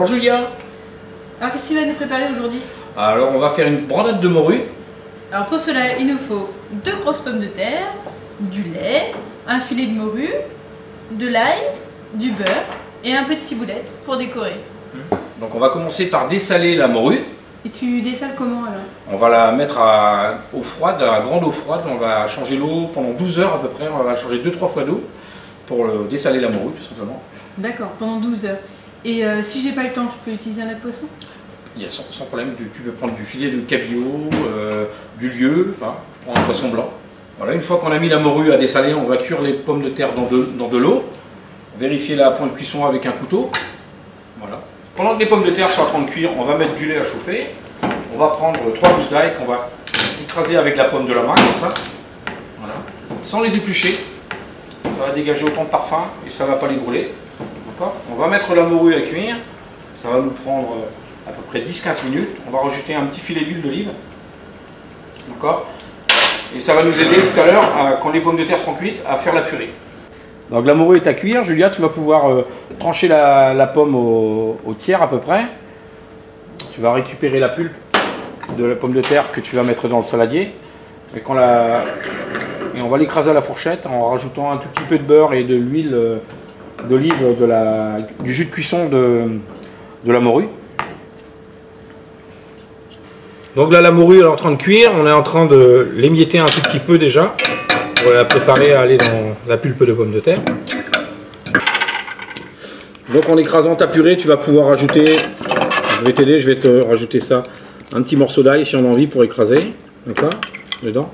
Bonjour Julia. Alors qu'est-ce que tu vas nous préparer aujourd'hui? Alors on va faire une brandade de morue. Alors pour cela, il nous faut 2 grosses pommes de terre, du lait, un filet de morue, de l'ail, du beurre et un peu de ciboulette pour décorer. Donc on va commencer par dessaler la morue. Et tu dessales comment alors? On va la mettre à eau froide, à grande eau froide. On va changer l'eau pendant 12 heures à peu près. On va changer 2-3 fois d'eau pour dessaler la morue tout simplement. D'accord, pendant 12 heures. Et si j'ai pas le temps, je peux utiliser un autre poisson? Il y a sans problème, tu peux prendre du filet de cabillaud, du lieu, enfin, prendre un poisson blanc. Voilà, une fois qu'on a mis la morue à dessaler, on va cuire les pommes de terre dans de l'eau. Vérifier la point de cuisson avec un couteau. Voilà. Pendant que les pommes de terre sont en train de cuire, on va mettre du lait à chauffer. On va prendre 3 gousses d'ail qu'on va écraser avec la paume de la main, comme ça. Voilà. Sans les éplucher. Ça va dégager autant de parfum et ça ne va pas les brûler. On va mettre la morue à cuire. Ça va nous prendre à peu près 10-15 minutes. On va rajouter un petit filet d'huile d'olive. D'accord. Et ça va nous aider tout à l'heure, quand les pommes de terre seront cuites, à faire la purée. Donc la morue est à cuire. Julia, tu vas pouvoir trancher la pomme au tiers à peu près. Tu vas récupérer la pulpe de la pomme de terre que tu vas mettre dans le saladier. Et on va l'écraser à la fourchette en rajoutant un tout petit peu de beurre et de l'huile d'olive, du jus de cuisson de la morue. Donc là, la morue est en train de cuire. On est en train de l'émietter un tout petit peu déjà pour la préparer à aller dans la pulpe de pomme de terre. Donc en écrasant ta purée, tu vas pouvoir rajouter, je vais t'aider, je vais te rajouter ça, un petit morceau d'ail si on a envie pour écraser, d'accord, dedans.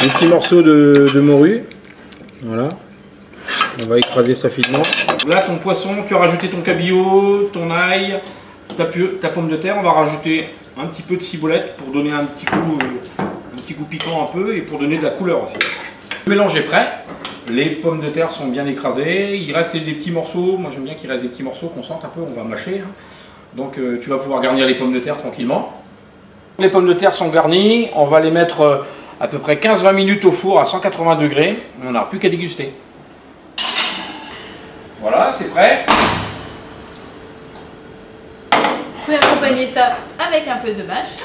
Un petit morceau de morue, voilà. On va écraser ça finement. Là, ton poisson, tu as rajouté ton cabillaud, ton ail, ta pomme de terre. On va rajouter un petit peu de ciboulette pour donner un petit goût piquant un peu et pour donner de la couleur aussi. Le mélange est prêt. Les pommes de terre sont bien écrasées. Il reste des petits morceaux. Moi, j'aime bien qu'il reste des petits morceaux qu'on sente un peu. On va mâcher. Hein. Donc, tu vas pouvoir garnir les pommes de terre tranquillement. Les pommes de terre sont garnies. On va les mettre à peu près 15-20 minutes au four à 180 degrés. On n'a plus qu'à déguster. Voilà, c'est prêt. Vous pouvez accompagner ça avec un peu de mâche.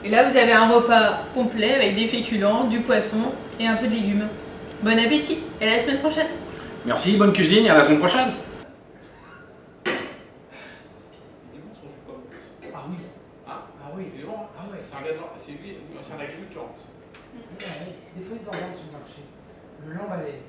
Et là, vous avez un repas complet avec des féculents, du poisson et un peu de légumes. Bon appétit et à la semaine prochaine. Merci, bonne cuisine et à la semaine prochaine. Ah oui, il est bon. Ah ouais, c'est un gars de c'est un agriculteur. Des fois, ils en vendent sur le marché. Le lambalais.